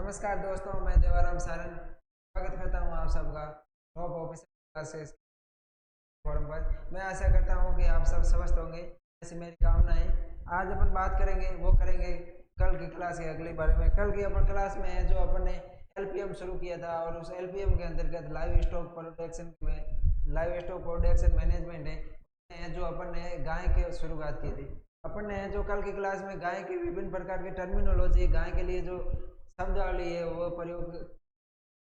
नमस्कार दोस्तों, मैं देवाराम सारन स्वागत करता हूं आप सबका टॉप ऑफिसर क्लासेस फोरम पर। मैं आशा करता हूं कि आप सब स्वस्थ होंगे, ऐसी मेरी कामना है। आज अपन बात करेंगे कल की क्लास के अगले बारे में। कल की अपन क्लास में है जो अपन ने एलपीएम शुरू किया था और उस एलपीएम के अंतर्गत लाइव स्टॉक प्रोडक्शन मैनेजमेंट है जो अपन ने गाय की शुरुआत की थी। अपन ने जो कल की क्लास में गाय की विभिन्न प्रकार की टर्मिनोलॉजी, गाय के लिए जो शब्दावली है वो प्रयोग,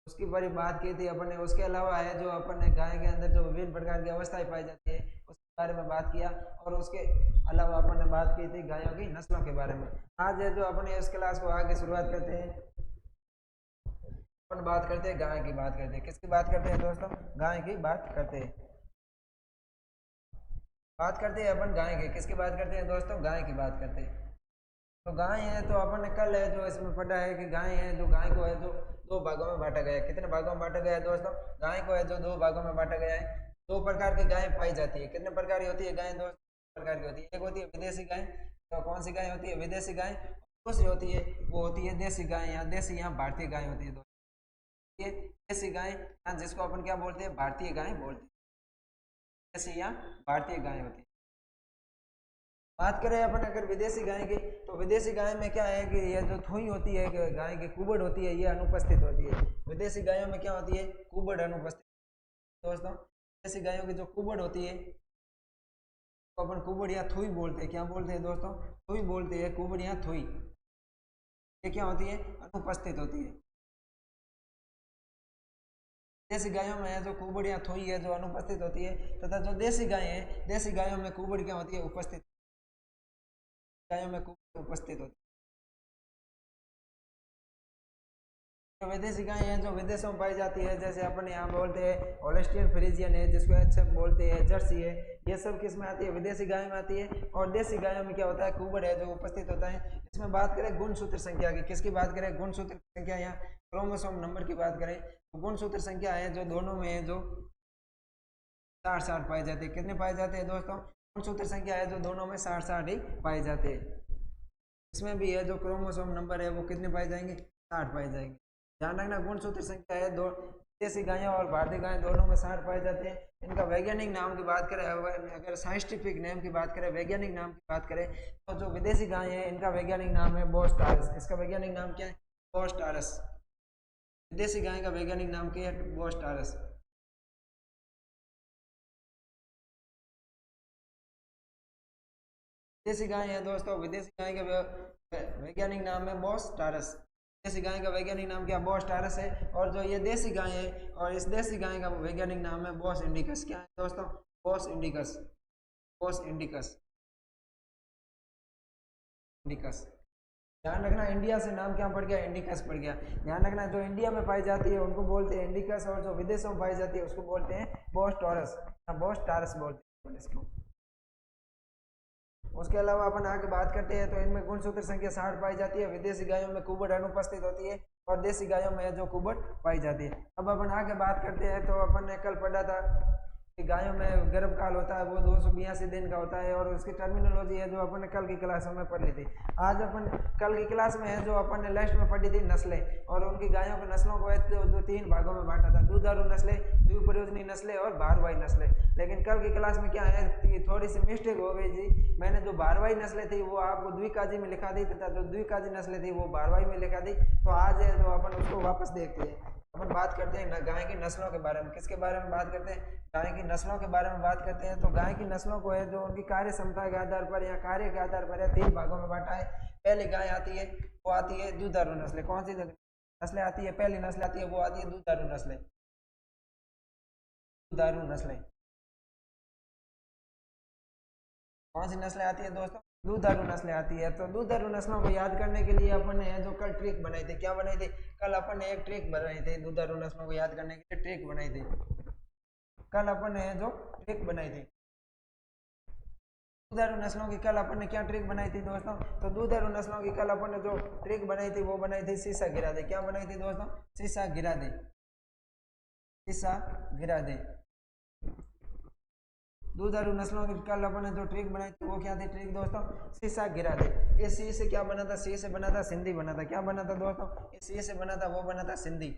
उसकी बड़ी बात की थी अपन ने। उसके अलावा है जो अपन ने गाय के अंदर जो विभिन्न प्रकार की अवस्थाएं पाई जाती है उसके बारे में बात किया, और उसके अलावा अपन ने बात की थी गायों की नस्लों के बारे में। आज है जो अपन इस क्लास को आगे शुरुआत करते हैं। अपन बात करते हैं गाय की, बात करते हैं किसकी बात करते हैं दोस्तों? गाय की बात करते हैं। बात करते हैं अपन गाय की, किसकी बात करते हैं दोस्तों? गाय की बात करते हैं। तो गाय है तो अपन ने कल है जो इसमें पढ़ा है कि गाय है जो गाय को है जो दो भागों में बांटा गया है। कितने भागों में बांटा गया है दोस्तों? गाय को है जो दो भागों में बांटा गया है। दो प्रकार की गाय पाई जाती है। कितने प्रकार की होती है गाय दोस्तों? प्रकार की होती है। एक होती है विदेशी गाय। तो कौन सी गाय होती है? विदेशी गाय। दूसरी होती है वो होती है देसी गाय। यहाँ देसी, यहाँ भारतीय गाय होती है दोस्तों। ये देसी गाय यहाँ जिसको अपन क्या बोलते हैं? भारतीय गाय बोलते हैं। देसी या भारतीय गाय होती है। बात करें अपन अगर विदेशी गाय की, तो विदेशी गाय में क्या है कि ये जो थुई होती है, गाय की कुबड़ होती है, ये अनुपस्थित होती है। विदेशी गायों में क्या होती है? कुबड़ अनुपस्थित दोस्तों। विदेशी गायों की जो कुबड़ होती है तो अपन कुबड़ या थुई बोलते हैं। क्या बोलते हैं दोस्तों? थुई बोलते हैं। कुबड़ या थुई ये क्या होती है? अनुपस्थित होती है। देसी गायों में जो कुबड़ या थुई है जो अनुपस्थित होती है, तथा जो देसी गाय है, देसी गायों में कुबड़ क्या होती है? उपस्थित। गायों में कुबड़ उपस्थित होती है। तो विदेशी गाय है जो विदेशों में पाई जाती है, जैसे अपन यहाँ बोलते हैं होल्स्टीन फ्रीजियन है, जिसको एचएफ बोलते हैं, जर्सी है, ये सब किस में आती है? विदेशी गाय में आती है। और देसी गायों में क्या होता है? कुबड़ है जो उपस्थित होता है। इसमें बात करें गुणसूत्र संख्या की, किसकी बात करें? गुणसूत्र संख्या, यहाँ क्रोमोसोम नंबर की बात करें तो गुणसूत्र संख्या है जो दोनों में है जो 60-60 पाई जाती है। कितने पाए जाते हैं दोस्तों? गुणसूत्र संख्या है जो दोनों में 60-60 ही पाए जाते हैं। इसमें भी है जो क्रोमोसोम नंबर है वो कितने पाए जाएंगे? 60 पाए जाएंगे। ध्यान रखना, गुणसूत्र संख्या है दो, देसी गायें और भारतीय गायें दोनों में 60 पाए जाते हैं। इनका वैज्ञानिक नाम की बात करें, अगर साइंटिफिक नेम की बात करें, वैज्ञानिक नाम की बात करें, तो जो विदेशी गाय है इनका वैज्ञानिक नाम है बोस टॉरस। इसका वैज्ञानिक नाम क्या है? बोस टॉरस। विदेशी गाय का वैज्ञानिक नाम क्या है? बोस टॉरस। विदेशी गाय है दोस्तों, विदेशी गाय का वैज्ञानिक नाम है बोस टॉरस। देसी गाय का वैज्ञानिक नाम क्या? बॉस टारस है। और जो ये देसी गाय है, और इस देसी गाय का वैज्ञानिक नाम है बॉस इंडिकस। क्या है दोस्तों? Bos indicus. Bos indicus. Indicus. ध्यान रखना, इंडिया से नाम क्या पड़ गया? इंडिकस पड़ गया। ध्यान रखना, जो इंडिया में पाई जाती है उनको बोलते हैं इंडिकस, और जो विदेशों में पाई जाती है उसको बोलते हैं बॉस टॉरस। बॉस टारस बोलते हैं इसको। उसके अलावा अपन आगे बात करते हैं तो इनमें गुणसूत्र संख्या 60 पाई जाती है। विदेशी गायों में कुबड़ अनुपस्थित होती है और देसी गायों में जो कुबड़ पाई जाती है। अब अपन आगे बात करते हैं तो अपन ने कल पढ़ा था कि गायों में गर्भकाल होता है वो 282 दिन का होता है, और उसकी टर्मिनोलॉजी है जो अपन ने कल की क्लास में पढ़ ली थी। आज अपन कल की क्लास में है जो अपन ने लास्ट में पढ़ी थी नस्लें, और उनकी गायों की नस्लों को जो 3 भागों में बांटा था, दुधारू नस्लें, द्विप्रयोजनी नस्लें और भारवाही नस्लें। लेकिन कल की क्लास में क्या है कि थोड़ी सी मिस्टेक हो गई जी। मैंने जो भारवाही नस्लें थी वो आपको द्विकाजी में लिखा दी, तथा जो द्विकाजी नस्लें थी वो भारवाही में लिखा दी। तो आज है जो अपन उसको वापस देखते हैं। अपन बात करते हैं गाय की नस्लों के बारे में। किसके बारे में बात करते हैं? गाय की नस्लों के बारे में बात करते हैं। तो गाय की नस्लों को है जो उनकी कार्य क्षमता के आधार पर या कार्य के आधार पर 3 भागों में बांटा है। पहली गाय आती है वो आती है दुधारू नस्लें। कौन सी नस्लें आती है? पहली नस्ल आती है वो आती है दुधारू नस्लें। दुधारू नस्लें कौन सी नस्लें आती है दोस्तों? दुधारू नस्लें आती है। तो दुधारू नस्लों को याद करने के लिए अपन ने जो कल ट्रिक बनाई थी, क्या बनाई थी? कल अपन ने एक ट्रिक बनाई थी दुधारू नस्लों को याद करने के लिए, ट्रिक बनाई थी। कल अपन ने जो ट्रिक बनाई थी दुधारू नस्लों की, कल अपन ने क्या ट्रिक बनाई थी दोस्तों? तो दुधारू नस्लों की कल अपन ने जो ट्रिक बनाई थी वो बनाई थी शीशा गिरा दे। क्या बनाई थी दोस्तों? शीशा गिरा दे। शीशा गिरा दे। दुधारू नस्लों की कल अपन ने जो ट्रिक बनाई थी वो क्या थी ट्रिक दोस्तों, शीशा गिरा दे। इस सी से क्या बना था, सी से बना था सिंधी बना था। क्या बना था दोस्तों, इस सी से बना था वो बना था सिंधी।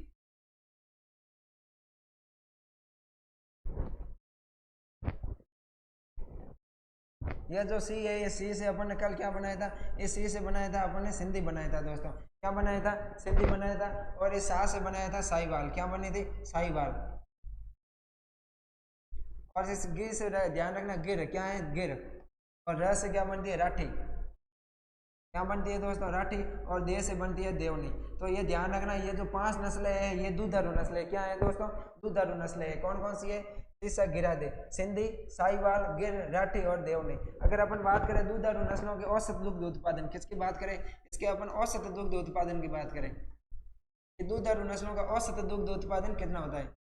यह जो सी है ये सी से अपन ने कल क्या बनाया था, इस सी से बनाया था अपन ने सिंधी बनाया था दोस्तों। क्या बनाया था, सिंधी बनाया था। और इस सा से बनाया था साहिवाल। क्या बनी थी, साहिवाल। और इस गिर से ध्यान रखना, गिर क्या है, गिर। और र से क्या बनती है, राठी। क्या बनती है दोस्तों, राठी। और दे से बनती है देवनी। तो ये ध्यान रखना, ये जो 5 नस्लें हैं ये दुधारू नस्लें। क्या है दोस्तों, दुधारू नस्लें है। कौन कौन सी है, शीशा गिरा दे, सिंधी, साहिवाल, गिर, राठी और देवनी। अगर अपन बात करें दुधारू नस्लों के औसत दुग्ध उत्पादन, किसकी बात करें, इसके अपन औसत दुग्ध उत्पादन की बात करें, दुधारू नस्लों का औसत दुग्ध उत्पादन कितना होता है।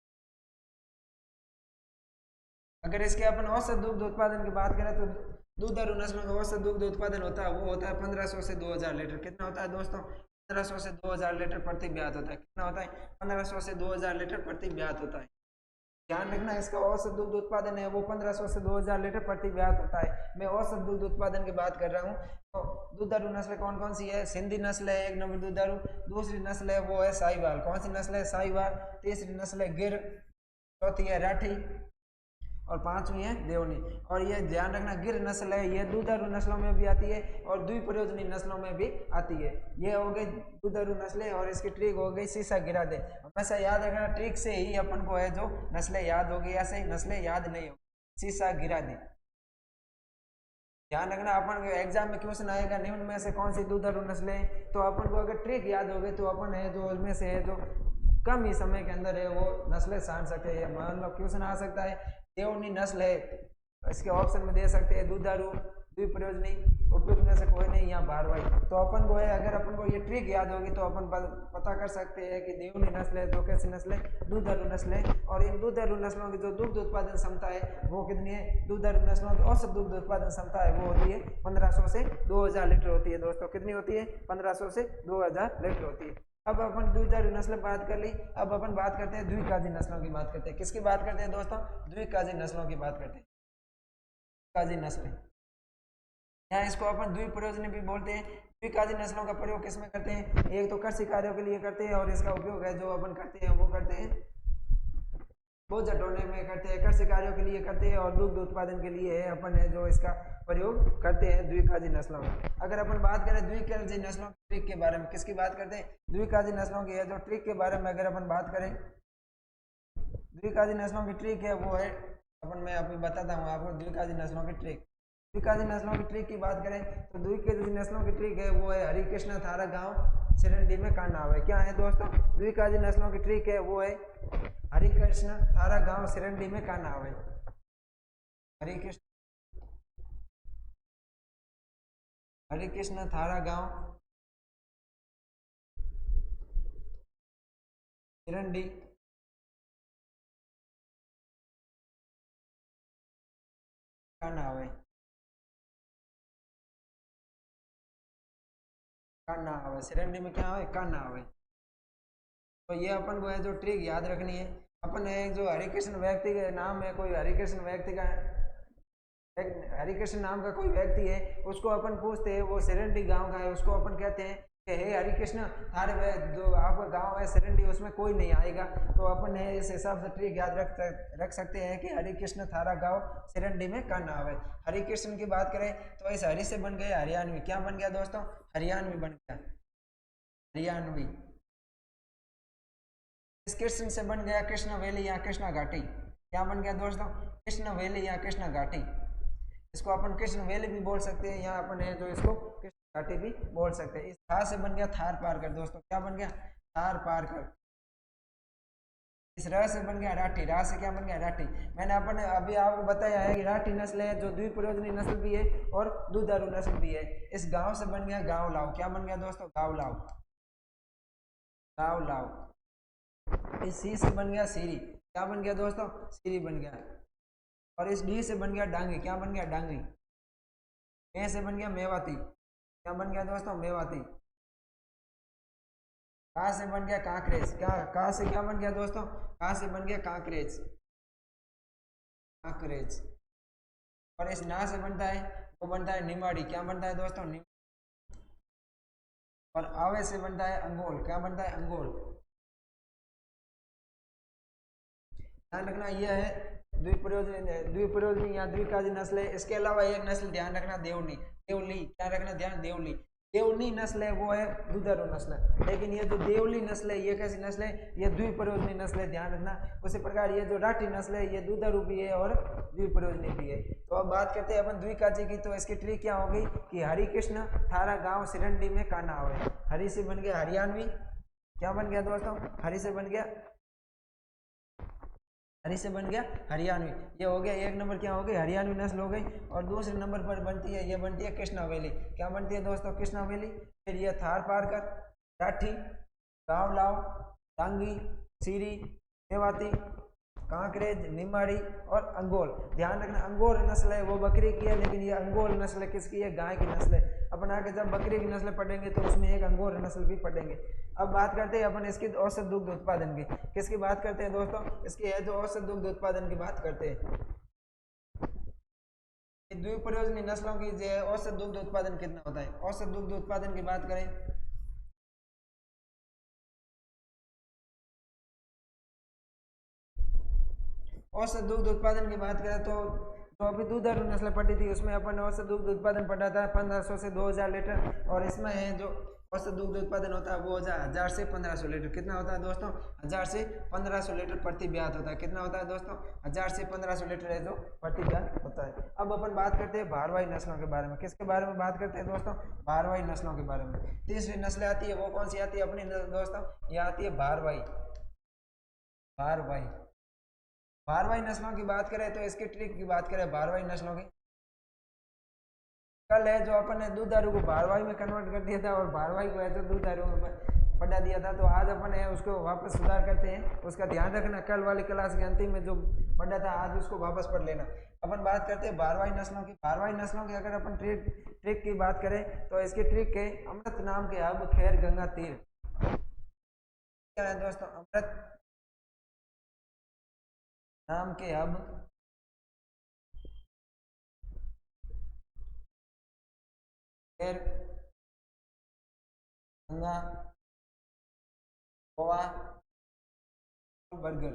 अगर इसके अपन औसत दुग्ध उत्पादन की बात करें तो दुधारू नस्लों का औसत दुग्ध उत्पादन होता है वो होता है 1500 से 2000 लीटर। कितना होता है दोस्तों, 1500 से 2000 लीटर प्रति ब्यात होता है। कितना होता है, 1500 से 2000 लीटर प्रति ब्यात होता है। ध्यान रखना, इसका औसत दुग्ध उत्पादन है वो 1500 से 2000 लीटर प्रति ब्यात होता है। मैं औसत दुग्ध उत्पादन की बात कर रहा हूँ। तो दुधारू नस्ल कौन कौन सी है, सिंधी नस्ल है एक नंबर दुधारू। दूसरी नस्ल है वो है साहिवाल। कौन सी नस्ल है, साहिवाल। तीसरी नस्ल है गिर। चौथी है राठी। और पांचवी है देवनी। और ये ध्यान रखना, गिर नस्ल है ये दुधारू नस्लों में भी आती है और द्विप्रयोजनी नस्लों में भी आती है। ये हो गई दुधारू नस्लें और इसकी ट्रिक हो गई शीशा गिरा दे। हमेशा याद रखना, ट्रिक से ही अपन को है जो नस्लें याद होगी, ऐसे नस्लें याद नहीं होगी। शीशा गिरा दे। ध्यान रखना, अपन एग्जाम में क्वेश्चन आएगा निम्न में से कौन सी दुधारू नस्लें, तो अपन को अगर ट्रिक याद हो गई तो अपन है जो उसमें से है जो कम ही समय के अंदर है वो नस्लें जान सकते हैं। मान लो क्वेश्चन आ सकता है देवनी नस्ल है, इसके ऑप्शन में दे सकते हैं दुधारू, द्विप्रयोजनी, उपयुक्त में से कोई नहीं, या भारवाही। तो अपन को है अगर अपन को ये ट्रिक याद होगी तो अपन पता कर सकते हैं कि देवनी नस्ल है तो कैसी नस्ल है, दुधारू नस्ल है। और इन दुधारू नस्लों की जो दुग्ध उत्पादन क्षमता है वो कितनी है, दुधारू नस्लों की औसत दुग्ध उत्पादन क्षमता है वो होती है 1500 से 2000 लीटर होती है दोस्तों। कितनी होती है, 1500 से 2000 लीटर होती है। अब अपन दुधारू नस्ल बात कर ली, अब अपन बात करते हैं द्विकाजी नस्लों की बात करते हैं। किसकी बात करते हैं दोस्तों, द्विकाजी नस्लों की बात करते हैं। द्विकाजी नस्ल, यहाँ इसको अपन द्विप्रयोजनी भी बोलते हैं। द्विकाजी नस्लों का प्रयोग किसमें करते हैं, एक तो कृषि कार्यों के लिए करते हैं और इसका उपयोग है जो अपन करते हैं वो करते हैं बोझ ढोने में करते हैं, कृषि कार्यों के लिए करते हैं और दुग्ध उत्पादन के लिए है अपन है जो इसका प्रयोग करते हैं द्विकाजी नस्लों में। अगर अपन बात करें द्विकाजी नस्लों की ट्रिक के बारे में, किसकी बात करते हैं, द्विकाजी नस्लों की है जो ट्रिक के बारे में अगर अपन बात करें, द्विकाजी नस्लों की ट्रिक है वो है अपन, मैं अभी बताता हूँ आपको द्विकाजी नस्लों की ट्रिक। द्विकाजी नस्लों की ट्रिक की बात करें तो द्विकाजी नस्लों की ट्रिक है वो है हरिकृष्ण थारा गांव सिरंडी में कान्हाव है। क्या है दोस्तों, द्विकाजी नस्लों की ट्रिक है वो है हरिकृष्ण थारा गांव सिरंडी में कान्हाव है। हरिकृष्ण, हरिकृष्ण थारा गांव सिरंडी कान्हाव है, कान्हाव है सिरंडी में क्या है, कान्हाव है। तो ये अपन को है जो ट्रिक याद रखनी है। अपन है जो हरिकृष्ण व्यक्ति का नाम है, कोई हरिकृष्ण व्यक्ति का हरिकृष्ण नाम का कोई व्यक्ति है उसको अपन पूछते हैं वो सिरंडी गांव का है, उसको अपन कहते हैं कि हे हरिकृष्ण थारे जो आपका गांव है सिरंडी उसमें कोई नहीं आएगा। तो अपन है इस हिसाब से ट्रिक याद रख सकते हैं कि हरिकृष्ण थारा गांव सिरंडी में का नाम है। हरिकृष्ण की बात करें तो इस हरि से बन गया हरियाणवी। क्या बन गया दोस्तों, हरियाणवी बन गया, हरियाणवी। इस कृष्ण से बन गया कृष्ण वैली या कृष्णा घाटी। क्या बन गया दोस्तों, कृष्ण वैली या कृष्णा घाटी। इसको अपन कृष्ण वैली भी बोल सकते हैं या अपन है जो इसको कृष्ण घाटी भी बोल सकते हैं। इस थार से बन गया थार पारकर दोस्तों। क्या बन गया, थार पारकर। इस र से बन गया राठी। रा से क्या बन गया, राठी। मैंने अपन अभी आपको बताया है कि राठी नस्ल है जो द्विप्रयोजनी नस्ल भी है और दुधारू नस्ल भी है। इस गांव से बन गया गांव लाव। क्या बन गया दोस्तों, गांव लाव, गांव लाव। इस सी से बन गया सीरी। क्या बन गया दोस्तों, सीरी बन गया। और इस डी से बन गया डांगी। क्या बन गया, डांगी। ए से बन गया मेवाती। क्या बन गया दोस्तों, मेवाती। का से बन गया कांकरेज। क्या, का से क्या बन गया दोस्तों, का से बन गया कांकरेज, कांकरेज। और इस ना से बनता है वो बनता है निमाड़ी, क्या बनता है दोस्तों, और आवे से बनता है अंगोल, क्या बनता है, अंगोल। ध्यान रखना यह है द्विप्रयोजनी या द्विकाजी नस्ल है। इसके अलावा एक नस्ल ध्यान रखना देवनी, देवली, क्या रखना ध्यान, देवली। देवनी नस्ल है वो है दुधारू नस्ल, लेकिन ये जो देवली नस्ल है ये कैसी नस्ल है, ये द्विप्रयोजनी नस्ल है, ध्यान रखना। उसी प्रकार ये जो राठी नस्ल है ये दुधारू भी है और द्विप्रयोजनी भी है। तो अब बात करते हैं अपन द्विकाजी की, तो इसकी ट्रिक क्या होगी कि हरि कृष्ण थारा गांव सिरंडी में काना हो। हरि से बन गया हरियाणवी, क्या बन गया दोस्तों, हरि से बन गया, हरी से बन गया हरियाणवी, ये हो गया एक नंबर, क्या हो गई, हरियाणवी नस्ल हो गई। और दूसरे नंबर पर बनती है, ये बनती है कृष्णावेली, क्या बनती है दोस्तों, कृष्णावेली। फिर ये थार पारकर, राठी, गाँव लाव, डांगी, सीरी, मेवाती, कांकरेज, निमाड़ी और अंगोल। ध्यान रखना अंगोल नस्ल है वो बकरी की है, लेकिन ये अंगोल नस्ल किसकी है, गाय की नस्ल है। अपन आगे जब बकरी की नस्ल पढ़ेंगे तो उसमें एक अंगोल नस्ल भी पढ़ेंगे। अब बात करते हैं अपन इसकी औसत दुग्ध उत्पादन की, किसकी बात करते हैं दोस्तों, इसकी है जो औसत दुग्ध उत्पादन की बात करते हैं। द्विप्रयोजनी नस्लों की जो औसत दुग्ध उत्पादन कितना होता है, औसत दुग्ध उत्पादन की बात करें औसत दुग्ध उत्पादन की बात करें तो जो अभी दुधारू नस्ल पड़ी थी उसमें अपन औसत दुग्ध उत्पादन पड़ा था 1500 से 2000 लीटर, और इसमें है जो औसत दुग्ध उत्पादन होता है वो 1000 से 1500 लीटर। कितना होता है दोस्तों, 1000 से 1500 लीटर प्रति ब्यात होता है। कितना होता है दोस्तों, 1000 से 1500 लीटर है जो प्रति ब्यात होता है। अब अपन बात करते हैं भारवाही नस्लों के बारे में, किसके बारे में बात करते हैं दोस्तों, भारवाही नस्लों के बारे में। तीसरी नस्ल आती है वो कौन सी आती है अपनी दोस्तों, ये आती है भारवाही, भारवाही। भारवाही नस्लों की बात करें तो इसकी ट्रिक की बात करें भारवाही नस्लों की, कल है जो अपन ने दुधारू को भारवाही में कन्वर्ट कर दिया था और भारवाही को है जो दुधारू में पढ़ा दिया था, तो आज अपन है उसको वापस सुधार करते हैं। उसका ध्यान रखना, कल वाली क्लास के अंतिम में जो पढ़ा था आज उसको वापस पढ़ लेना। अपन बात करते हैं भारवाही नस्लों की। भारवाही नस्लों की अगर अपन ट्रिक की बात करें तो इसकी ट्रिक है अमृत नाम के अब खैर गंगा तीर, क्या है दोस्तों, अमृत नाम के अब खैर गंगा गोवा बर्गर।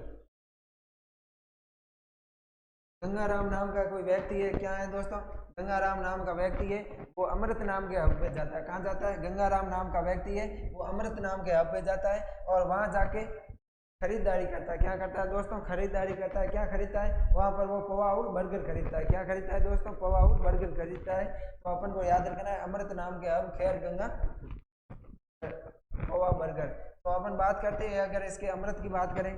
गंगाराम नाम का कोई व्यक्ति है, क्या है दोस्तों, गंगाराम नाम का व्यक्ति है, वो अमृत नाम के हब पे जाता है। कहाँ जाता है, गंगाराम नाम का व्यक्ति है वो अमृत नाम के हब पे जाता है और वहां जाके खरीदारी करता है। क्या करता है दोस्तों, खरीदारी करता है। क्या खरीदता है, वहां पर वो पोहा और बर्गर खरीदता है। क्या खरीदता है दोस्तों, पोहा और बर्गर खरीदता है। तो अपन को याद रखना है अमृत नाम के हब खैर गंगा पोहा बर्गर। तो अपन बात करते हैं अगर इसके अमृत की बात करें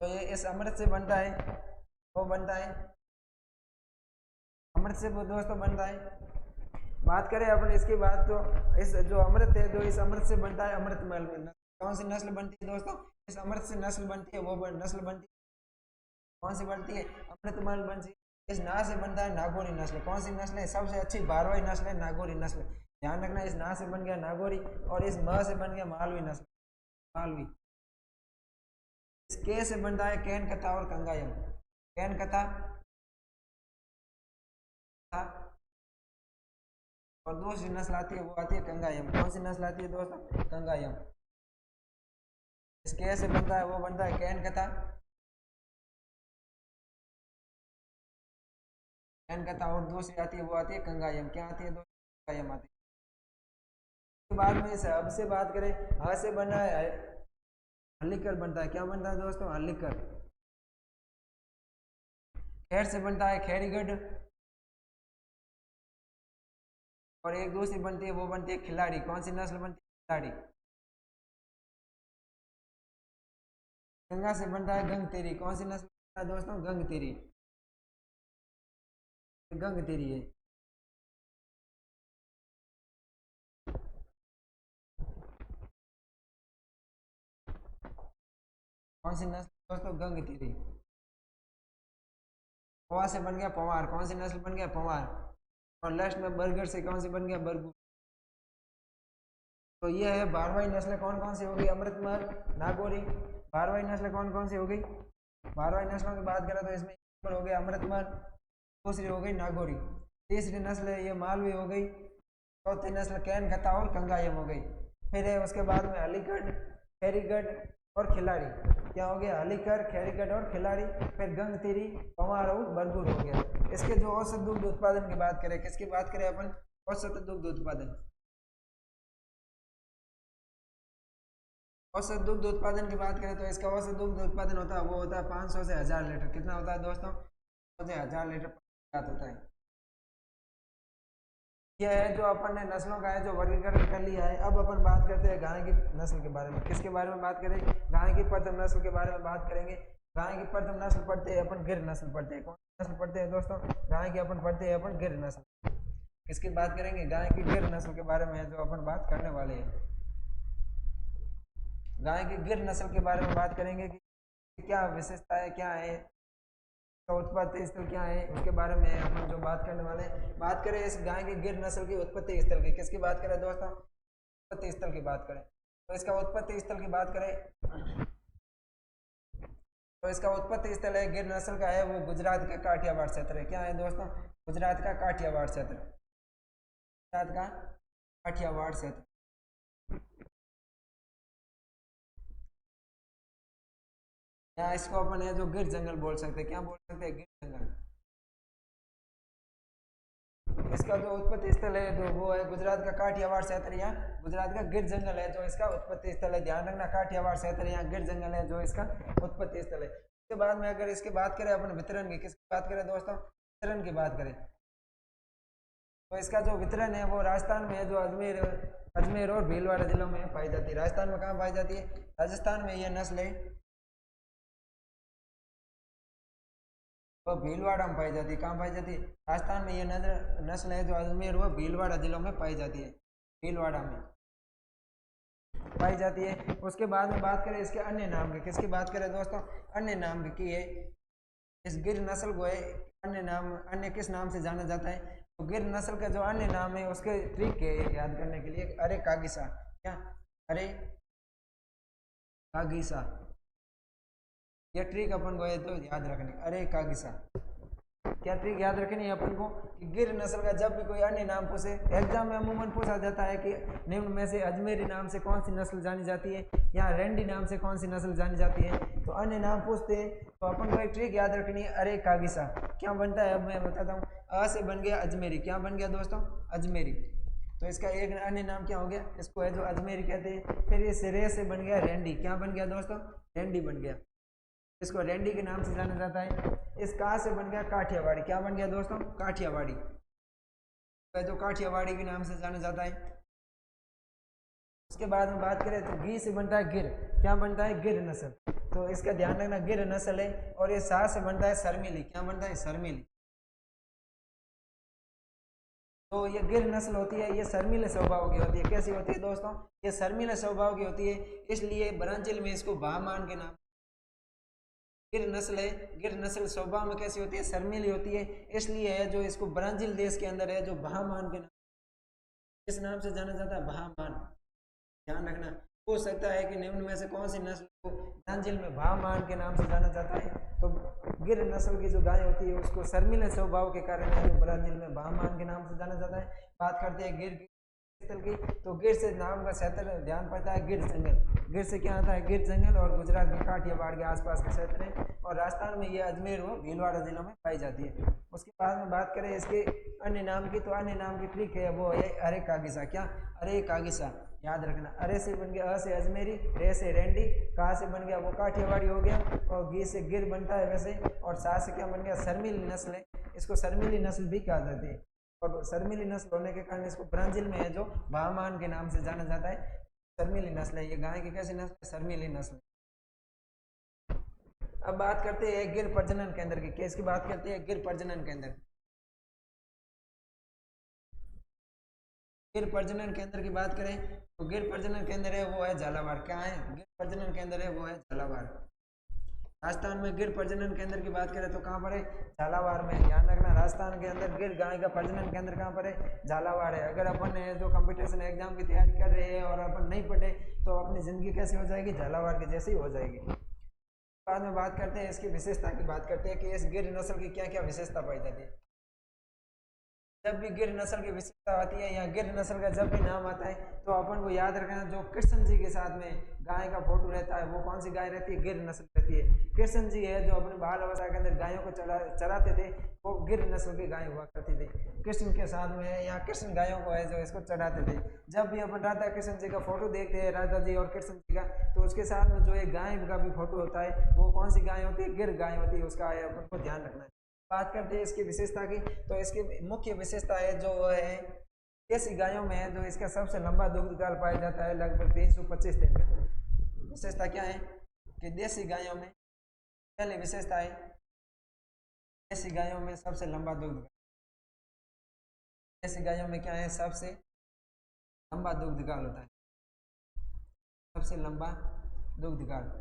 तो ये इस अमृत से बनता है, वो बनता है अमृत से वो दोस्तों बनता है। बात करें अपन इसकी बात तो इस जो अमृत है जो इस अमृत से बनता है अमृतमल में कौन सी नस्ल बनती है दोस्तों, इस अमृत से नस्ल बनती है वो नस्ल बनती है कौन सी बनती है, अमृतमल बनती है। इस ना से बनता है नागौरी नस्ल, कौन सी नस्ल है, सबसे अच्छी भारवाही नस्ल है नागौरी नस्ल। ध्यान रखना, इस ना से बन गया नागौरी और इस म से बन गया मालवी नस्ल, मालवी। इस के से बनता है कैन कथा और कंगायम, कैन कथा और दूसरी नस्ल आती है वो आती है कंगायम। कौन सी नस्ल आती है दोस्तों, कंगायम। इस के से बनता है वो बनता है कैन कथा, कैन कथा और दूसरी आती है वो आती है कंगायम। क्या आती है दोस्तों, कंगायम आती है। उसके बाद में इस अब से बात करें, ह से बना है हल्लीकर बनता है। क्या बनता है दोस्तों, हल्लीकर। खैर से बनता है खैरीगढ़ और एक दूसरी बनती है वो बनती है खिलाड़ी। कौन सी नस्ल बनती है, खिलाड़ी। गंगा से बनता है गंग तेरी। कौन सी नस्ल बनता है दोस्तों, गंग तेरी, गंग तेरी है। कौन सी नस्ल दोस्तों, गंग तेरी। पवा से बन गया पवार। कौन सी नस्ल बन गया, पवार। और लास्ट में बर्गर से कौन सी बन गया, बरगू। तो ये है भारवाही नस्ल कौन कौन सी होगी, अमृतमल, नागौरी। भारवाही नस्ल कौन कौन सी होगी, भारवाही नस्लों की बात करें तो इसमें हो गया अमृतमान, दूसरी हो गई नागौरी, तीसरी नस्ल है ये मालवी हो गई, चौथी नस्ल कैन गता और कंगायम हो गई। फिर है उसके बाद में अलीगढ़, खैरीगढ़ और खिलाड़ी, क्या हो गया अलीगढ़, खैरीगढ़ और खिलाड़ी। फिर गंगतीरी, पवार और बरगुर हो गया। इसके जो औसत दुग्ध उत्पादन की बात करें, किसकी बात करें अपन, औसत दुग्ध उत्पादन, औसत दुग्ध उत्पादन की बात करें तो इसका औसत दुग्ध उत्पादन होता है वो होता है 500 से 1000 लीटर। कितना होता है दोस्तों, 500 से 1000 लीटर होता है। यह है जो अपन ने नस्लों का है जो वर्गीकरण कर लिया है। अब अपन बात करते हैं गाय की नस्ल के बारे में। किसके बारे में बात करें, गाय की प्रथम नस्ल के बारे में बात करेंगे। गाय की प्रथम नस्ल पढ़ते हैं अपन गिर नस्ल पढ़ते हैं। कौन नस्ल पढ़ते हैं दोस्तों, गाय की अपन पढ़ते हैं अपन गिर नस्ल। किसकी बात करेंगे, गाय की गिर नस्ल के बारे में है जो अपन बात करने वाले हैं। गाय की गिर नस्ल के बारे में बात करेंगे कि क्या विशेषता है, क्या है, उत्पत्ति स्थल क्या है, उसके बारे में अपन जो बात करने वाले हैं। बात करें इस गाय की गिर नस्ल की उत्पत्ति स्थल की, किसकी बात करें दोस्तों, उत्पत्ति स्थल की बात करें तो इसका उत्पत्ति स्थल की बात करें तो इसका उत्पत्ति स्थल है गिर नस्ल का है वो गुजरात का काठियावाड़ क्षेत्र है। क्या है दोस्तों, गुजरात का काठियावाड़ क्षेत्र, गुजरात का काठियावाड़ क्षेत्र। या इसको अपन है जो गिर जंगल बोल सकते हैं। क्या बोल सकते हैं, गिर जंगल। इसका जो उत्पत्ति स्थल है तो वो है गुजरात का काठियावाड़ क्षेत्र या गुजरात का गिर जंगल है जो इसका उत्पत्ति स्थल है। ध्यान रखना, काठियावाड़ क्षेत्र या गिर जंगल है जो इसका उत्पत्ति स्थल है। इसके बाद में अगर इसकी बात करें अपन वितरण की, किसकी बात करें दोस्तों, वितरण की बात करें तो इसका जो वितरण है वो राजस्थान में है जो अजमेर और भीलवाड़ा जिलों में पाई जाती है। राजस्थान में कहाँ पाई जाती है, राजस्थान में यह नस्ल है वो भीलवाड़ा में पाई जाती है। कहाँ पाई जाती है, राजस्थान में ये नस्ल है जो अजमेर व भीलवाड़ा जिलों में पाई जाती है, भीलवाड़ा में पाई जाती है। उसके बाद में बात करें इसके अन्य नाम की, किसकी बात करें दोस्तों, अन्य नाम की है। इस गिर नस्ल को है अन्य नाम, अन्य किस नाम से जाना जाता है, तो गिर नस्ल का जो अन्य नाम है उसके ट्रिक है याद करने के लिए, अरे कागिसा। क्या, अरे कागिसा, यह ट्रिक अपन को है तो याद रखनी, अरे कागिसा। क्या ट्रिक याद रखनी है अपन को कि गिर नस्ल का जब भी कोई अन्य नाम पूछे, एग्जाम में अमूमन पूछा जाता है कि निम्न में से अजमेरी नाम से कौन सी नस्ल जानी जाती है या रेंडी नाम से कौन सी नस्ल जानी जाती है, तो अन्य नाम पूछते हैं तो अपन को एक ट्रिक याद रखनी है, अरे कागिसा। क्या बनता है, अब मैं बताता हूँ। अ से बन गया अजमेरी, क्या बन गया दोस्तों, अजमेरी। तो इसका एक अन्य नाम क्या हो गया, इसको है जो अजमेरी कहते हैं। फिर ये रे से बन गया रेंडी, क्या बन गया दोस्तों, रेंडी बन गया, इसको रेंडी के नाम से जाना जाता है। इस का से बन गया काठियावाड़ी, क्या बन गया दोस्तों, काठियावाड़ी, जो काठियावाड़ी के नाम से जाना जाता है। उसके बाद में बात करें तो घी से बनता है गिर, क्या बनता है, गिर नस्ल। तो इसका ध्यान रखना, गिर नस्ल है। और ये सा से बनता है शर्मिली, क्या बनता है, शर्मिली। तो ये गिर नस्ल होती है, ये शर्मिले स्वभाव की होती है। कैसी होती है दोस्तों, ये शर्मिले स्वभाव की होती है, इसलिए ब्रांचल में इसको भामान के नाम, गिर नस्ल है। गिर नस्ल स्वभाव में कैसी होती है, शर्मिली होती है, इसलिए है जो इसको ब्राजील देश के अंदर है जो बहामान के नाम, किस नाम से जाना जाता है, बहामान। ध्यान रखना, हो सकता है कि निम्न में से कौन सी नस्ल को ब्राजील में बहामान के नाम से जाना जाता है। तो गिर नस्ल की जो गाय होती है उसको शर्मिले स्वभाव के कारण है जो ब्राजील में बहामान के नाम से जाना जाता है। बात करते हैं गिर की, तो गिर से नाम का क्षेत्र ध्यान पड़ता है गिर जंगल। गिर से क्या आता है, गिर जंगल, और गुजरात के काठियावाड़ के आसपास का क्षेत्र है। और राजस्थान में ये अजमेर व भीलवाड़ा जिलों में पाई जाती है। उसके बाद में बात करें इसके अन्य नाम की, तो अन्य नाम की ट्रिक है वो है अरे कागिसा। क्या, अरे कागिसा, याद रखना। अरे से बन गया अ से अजमेरी, रे से रेंडी, का से बन गया वो काठियावाड़ी हो गया, और गी से गिर बनता है वैसे, और सा से क्या बन गया, शर्मिली नस्ल है। इसको शर्मिली नस्ल भी कहा जाती है, और शर्मिली नस्ल होने के कारण इसको ब्राजील में है जो बहामान के नाम से जाना जाता है। शर्मिली नस्ल है ये गाय की, कैसी नस्ल है, शर्मिली नस्ल। अब बात करते हैं गिर प्रजनन केंद्र की, किसकी बात करते हैं, गिर प्रजनन केंद्र। गिर प्रजनन केंद्र की बात करें तो गिर प्रजनन केंद्र है वो है झालावाड़। क्या है, गिर प्रजनन केंद्र है वो है झालावाड़। राजस्थान में गिर प्रजनन केंद्र की बात करें तो कहाँ पर है, झालावाड़ में। ध्यान रखना, राजस्थान के अंदर गिर गाय का प्रजनन केंद्र कहाँ पर है, झालावाड़ है। अगर अपन जो कंपटीशन एग्जाम की तैयारी कर रहे हैं और अपन नहीं पढ़े तो अपनी जिंदगी कैसी हो जाएगी, झालावाड़ की जैसी हो जाएगी। बाद में बात करते हैं इसकी विशेषता की बात करते हैं कि इस गिर नस्ल की क्या क्या विशेषता पाई जाती है। जब भी गिर नस्ल की विशेषता आती है या गिर नस्ल का जब भी नाम आता है तो अपन को याद रखना जो कृष्ण जी के साथ में गाय का फोटो रहता है वो कौन सी गाय रहती है, गिर नस्ल रहती है। कृष्ण जी है जो अपने बाल अवस्था के अंदर गायों को चराते थे, वो गिर नस्ल की गाय हुआ करती थी। कृष्ण के साथ में या कृष्ण गायों को है जो इसको चढ़ाते थे। जब भी अपन राधा कृष्ण जी का फोटो देखते हैं, राधा जी और कृष्ण जी का, तो उसके साथ में जो एक गाय का भी फोटो होता है वो कौन सी गाय होती है, गिर गाय होती है। उसका अपन को ध्यान रखना है। बात करते हैं इसकी विशेषता की, तो इसकी मुख्य विशेषता है जो है देसी गायों में है जो इसका सबसे लंबा दुग्ध काल पाया जाता है, लगभग 325 दिन का। विशेषता क्या है कि देसी गायों में पहली विशेषता है देसी गायों में सबसे लंबा दुग्ध काल। देसी गायों में क्या है, सबसे लंबा दुग्ध काल होता है, सबसे लंबा दुग्ध काल।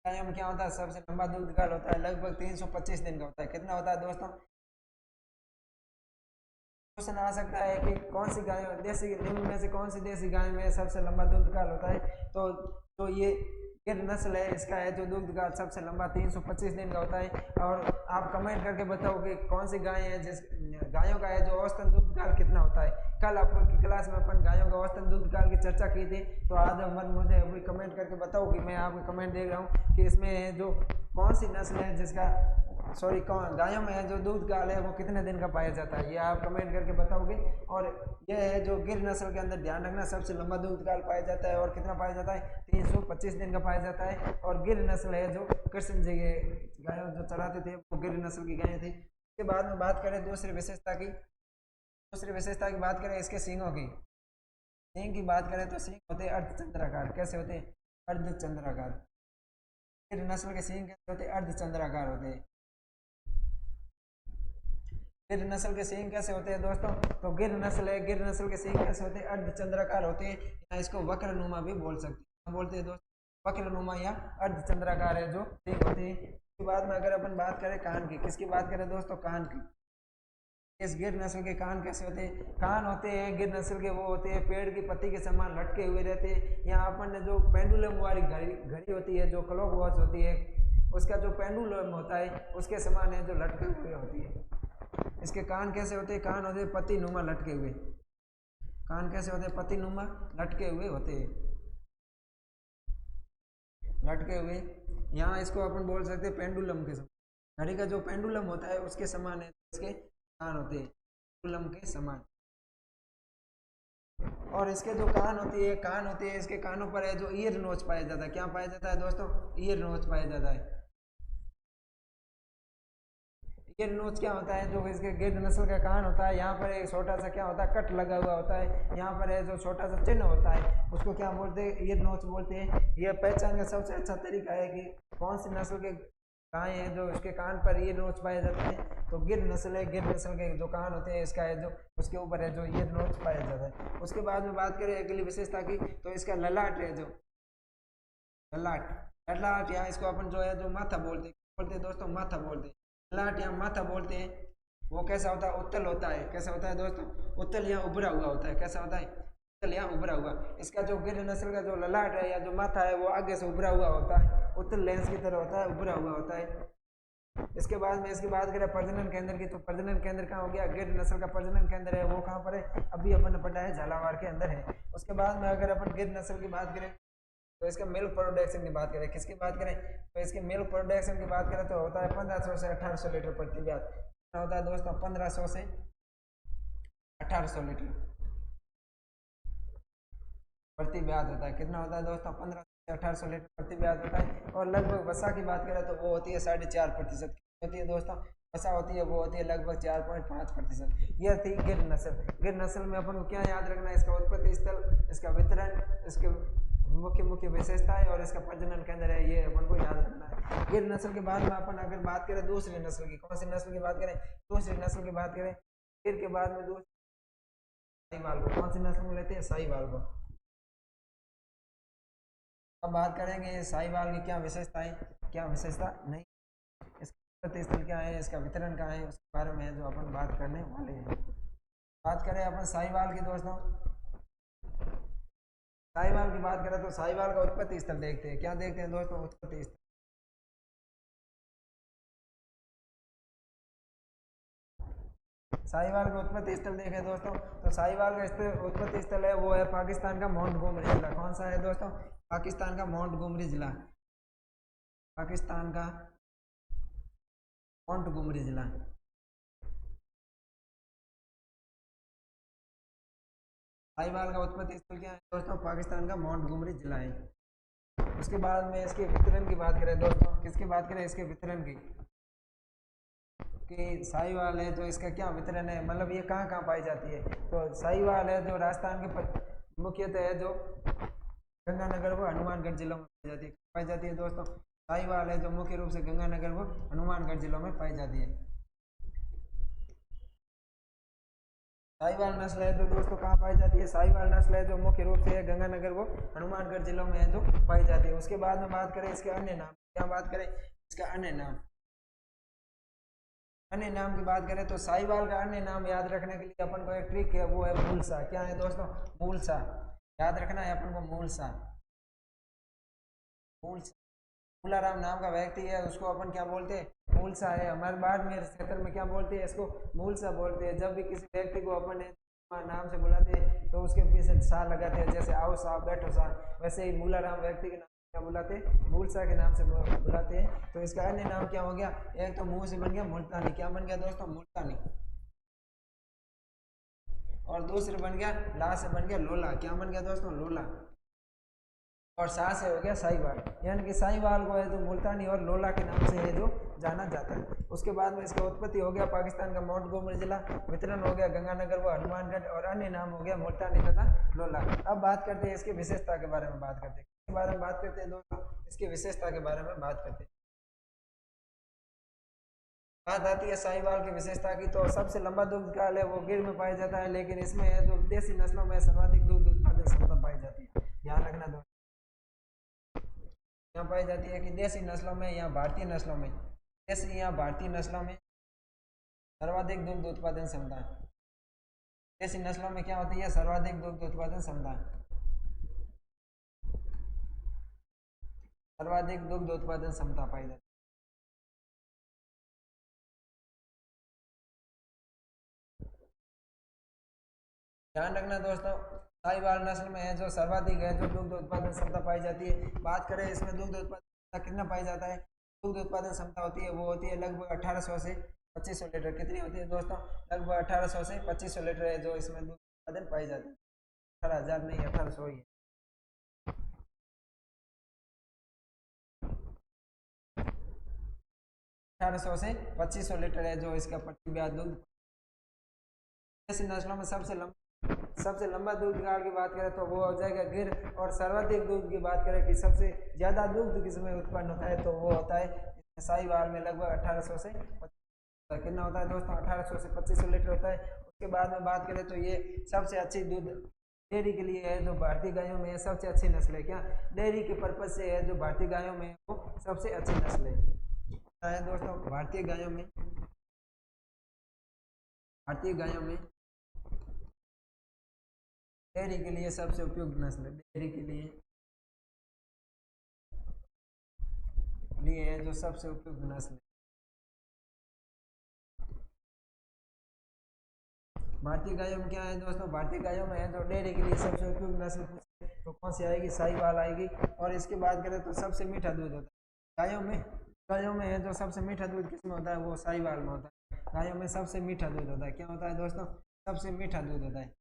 गायों में क्या होता है, सबसे लंबा दुग्ध काल होता है, लगभग 325 दिन का होता है। कितना होता है दोस्तों? क्वेश्चन आ सकता है कि कौन सी गाय देसी निम्न में से कौन सी देसी गाय में सबसे लंबा दुग्ध काल होता है, तो ये गिर नस्ल है, इसका है जो दुग्ध काल सबसे लंबा 325 दिन का होता है। और आप कमेंट करके बताओ कि कौन सी गाय है जिस गायों का है जो औसतन दुग्ध काल कितना होता है। कल आपकी क्लास में अपन गायों का औसतन दुग्ध काल की चर्चा की थी, तो आज मुझे अभी कमेंट करके बताओ कि मैं आपको कमेंट देख रहा हूँ कि इसमें जो कौन सी नस्ल है जिसका कौन गायों में है जो दूध काल है वो कितने दिन का पाया जाता है, ये आप कमेंट करके बताओगे। और यह है जो गिर नस्ल के अंदर ध्यान रखना, सबसे लंबा दूध काल पाया जाता है और कितना पाया जाता है, 325 दिन का पाया जाता है। और गिर नस्ल है जो कृष्ण जी के गायों जो चलाते थे वो गिर नस्ल की गायें थी। इसके बाद में बात करें दूसरी विशेषता की बात करें इसके सींगों की। सींग की बात करें तो सींग होते हैं अर्धचंद्राकार। कैसे होते हैं? अर्धचंद्राकार। गिर नस्ल के सींग कैसे होते हैं? अर्धचंद्राकार होते हैं। गिर नस्ल के सींग कैसे होते हैं दोस्तों? तो गिर नस्ल के सींग कैसे होते हैं? अर्धचंद्राकार होते हैं, या इसको वक्रनुमा भी बोल सकते हैं। बोलते हैं दोस्तों वक्रनुमा या अर्धचंद्राकार है जो सींग होती है। इसके बाद में अगर अपन बात करें कान की, किसकी बात करें दोस्तों? कान की। इस गिर नस्ल के कान कैसे होते हैं? कान होते हैं गिर नस्ल के वो होते हैं पेड़ की पत्ती के समान लटके हुए रहते हैं। यहाँ अपन ने जो पेंडुलम वाली घड़ी होती है, जो क्लॉक वॉच होती है, उसका जो पेंडुलम होता है उसके समान है जो लटके हुए होती है। इसके कान कैसे होते हैं? कान होते हैं पत्ती नुमा लटके हुए। कान कैसे होते हैं? पत्ती नुमा लटके हुए होते हैं, लटके हुए। यहाँ इसको अपन बोल सकते हैं पेंडुलम के समान। घड़ी का जो पेंडुलम होता है उसके समान है इसके कान होते हैं, पेंडुलम के समान। और इसके जो कान होती है इसके कानों पर है जो ईयर नोच पाया जाता है। क्या पाया जाता है दोस्तों? ईयर नोच पाया जाता है। गिर नोच क्या होता है? जो इसके गिर नस्ल का कान होता है, यहाँ पर एक छोटा सा क्या होता है, कट लगा हुआ होता है। यहाँ पर है जो छोटा सा चिन्ह होता है उसको क्या बोलते हैं? ईयर नोच बोलते हैं। यह पहचान का सबसे अच्छा तरीका है कि कौन सी नस्ल के गाय है जो इसके कान पर ईयर नोच पाए जाते हैं, तो गिर नस्ल है। गिर नस्ल के जो कान होते हैं इसका है जो उसके ऊपर है जो ईयर नोच पाया जाता है। उसके बाद में बात करें अगली विशेषता की, तो इसका ललाट है जो ललाट या इसको अपन जो है जो माथा बोलते हैं दोस्तों, माथा बोलते हैं। ललाट या माथा बोलते हैं। वो कैसा होता है? उत्तल होता है। कैसा होता है दोस्तों? उत्तल या उभरा हुआ होता है। कैसा होता है? उत्तल या उभरा हुआ। इसका जो गिर नस्ल का जो ललाट है या जो माथा है वो आगे से उभरा हुआ होता है, उत्तल लेंस की तरह होता है, उभरा हुआ होता है। इसके बाद में इसकी बात करें प्रजनन केंद्र की, तो प्रजनन केंद्र कहाँ हो गया? गिर नस्ल का प्रजनन केंद्र है वो कहाँ पर है? अभी अपन ने पढ़ा है झालावाड़ के अंदर है। उसके बाद में अगर अपन गिर नस्ल की बात करें तो इसका मिल्क प्रोडक्शन की बात करें, किसकी बात करें? तो इसके मिल्क प्रोडक्शन की बात करें तो होता है 1500 से 1800 लीटर प्रति ब्याज। कितना होता है दोस्तों? 1500 से 1800 लीटर प्रति ब्याज होता है। कितना होता है दोस्तों? 1500 से 1800 लीटर प्रति ब्याज होता है। और लगभग वसा की बात करें तो वो होती है 4.5%। होती है दोस्तों वसा होती है, वो होती है लगभग 4.5%। यह थी गिर नस्ल। गिर नस्ल में अपन को क्या याद रखना है? इसका उत्पत्ति स्थल, इसका वितरण, इसके मुख्य विशेषताएं और इसका प्रजनन केंद्र है, ये अपन को याद रखना है। गिर नस्ल के बाद में अपन अगर बात करें दूसरी नस्ल की, कौन सी नस्ल की बात करें? दूसरी नस्ल की बात करें गिर के बाद में दूसरी साहीवाल को। कौन सी नस्ल में लेते हैं? साहीवाल को। अब बात करेंगे साहीवाल की क्या विशेषता है, क्या विशेषता नहीं, इसका उत्पत्ति स्थल क्या है, इसका वितरण कहाँ है, उसके बारे में जो अपन बात करने वाले हैं। बात करें अपन साहीवाल की दोस्तों, साहिवाल की बात करें तो साहिवाल का उत्पत्ति स्थल देखते हैं। क्या देखते हैं दोस्तों? उत्पत्ति स्थल। साहिवाल का उत्पत्ति स्थल देखें दोस्तों, तो साहिवाल का उत्पत्ति स्थल है वो है पाकिस्तान का मोंटगोमरी जिला। कौन सा है दोस्तों? पाकिस्तान का मोंटगोमरी जिला। पाकिस्तान का मोंटगोमरी जिला। साहिवाल का उत्पत्ति स्थल क्या है दोस्तों? पाकिस्तान का मोंटगोमरी जिला है। उसके बाद में इसके वितरण की बात करें दोस्तों, किसकी बात करें? इसके वितरण की, कि साहिवाल है जो इसका क्या वितरण है, मतलब ये कहाँ कहाँ पाई जाती है। तो साहिवाल है जो राजस्थान के मुख्यतः है जो गंगानगर व हनुमानगढ़ जिलों में पाई जाती है दोस्तों। साहिवाल है जो मुख्य रूप से गंगानगर व हनुमानगढ़ जिलों में पाई जाती है। साहिवाल नस्ल है जो दोस्तों कहाँ पाई जाती है? साहिवाल नस्ल है जो मुख्य रूप से गंगानगर व हनुमानगढ़ जिलों में है जो पाई जाती है। उसके बाद में बात करें इसके अन्य नाम, क्या बात करें? इसका अन्य नाम। अन्य नाम की बात करें तो साहिवाल का अन्य नाम याद रखने के लिए अपन को एक ट्रिक है, वो है मूलसा। क्या है दोस्तों? मूलसा। याद रखना है अपन को मूलसा। मूलसा। मूलाराम नाम का व्यक्ति है, उसको अपन क्या बोलते हैं? मूलसा है। हमारे बाड़मेर क्षेत्र में क्या बोलते हैं? इसको मूलसा बोलते हैं। जब भी किसी व्यक्ति को अपन नाम से बुलाते हैं तो उसके पीछे सा लगाते हैं, जैसे आओ सा, बैठो सा, वैसे ही मूलाराम व्यक्ति के नाम क्या बुलाते हैं? मूलसा के नाम से बुलाते हैं। तो इसका अन्य नाम क्या हो गया? एक तो मुंह से बन गया मुल्तानी। क्या बन गया दोस्तों? मुल्तानी। और दूसरे बन गया ला से बन गया लोला। क्या बन गया दोस्तों? लोला। और सा से हो गया साहिवाल, यानी कि साहिवाल को है जो मुल्तानी और लोला के नाम से है जो जाना जाता है। उसके बाद में इसका उत्पत्ति हो गया पाकिस्तान का मोंटगोमरी जिला, वितरण हो गया गंगानगर व हनुमानगढ़, और अन्य नाम हो गया मुल्तानी तथा लोला। अब बात करते हैं इसकी विशेषता के बारे में। बात करते हैं इसके बारे में, बात करते हैं दोस्तों इसकी विशेषता के बारे में बात करते हैं। बात आती है साहिवाल की विशेषता की, तो सबसे लंबा दुग्ध काल है वो गिर में पाया जाता है, लेकिन इसमें जो देसी नस्लों में सर्वाधिक दुग्ध उत्पादन क्षमता पाई जाती है। ध्यान रखना दोस्तों, यहाँ पाई जाती है कि देसी नस्लों में या भारतीय नस्लों में, देसी या भारतीय नस्लों में सर्वाधिक दुग्ध उत्पादन क्षमता। देसी नस्लों में क्या होती है? सर्वाधिक दुग्ध उत्पादन क्षमता। सर्वाधिक दुग्ध उत्पादन क्षमता पाई जाती है। ध्यान रखना दोस्तों, साहिवाल नस्ल में है जो सर्वाधिक है जो दुग्ध उत्पादन क्षमता पाई जाती है। बात करें इसमें दुग्ध उत्पादन कितना पाई जाता है? दुग्ध उत्पादन क्षमता होती है वो होती है लगभग 1800 से 2500 लीटर। कितनी होती है दोस्तों? लगभग 1800 से 2500 लीटर है जो इसमें दुग्ध उत्पादन पाई जाती है। 18,000 नहीं, 1800 ही है। 1800 से 2500 लीटर है जो इसका प्रति ब्याज दुग्ध। ऐसी नस्लों में सबसे लंबा दूध काल की बात करें तो वो हो जाएगा गिर, और सर्वाधिक दूध की बात करें कि सबसे ज्यादा दूध किसमें उत्पन्न होता है तो वो होता है साहिवाल में। लगभग 1800 से कितना होता है दोस्तों? 1800 से 2500 लीटर होता है। उसके बाद में बात करें तो ये सबसे अच्छी दूध डेयरी के लिए है जो भारतीय गायों में है, सबसे अच्छी नस्ल है। क्या डेयरी के पर्पज से है जो भारतीय गायों में वो सबसे अच्छी नस्ल है दोस्तों। भारतीय गायों में डेयरी के लिए सबसे उपयुक्त नस्ल है। डेयरी के लिए है जो सबसे उपयुक्त नस्ल है। भारतीय गायों में क्या है दोस्तों? भारतीय गायों में है जो डेयरी के लिए सबसे उपयुक्त नस्ल तो कौन सी आएगी? साहिवाल आएगी। और इसकी बात करें तो सबसे मीठा दूध होता है गायों में है जो सबसे मीठा दूध किसमें होता है? वो साहिवाल में होता है। गायों में सबसे मीठा दूध होता है। क्या होता है दोस्तों? सबसे मीठा दूध होता है।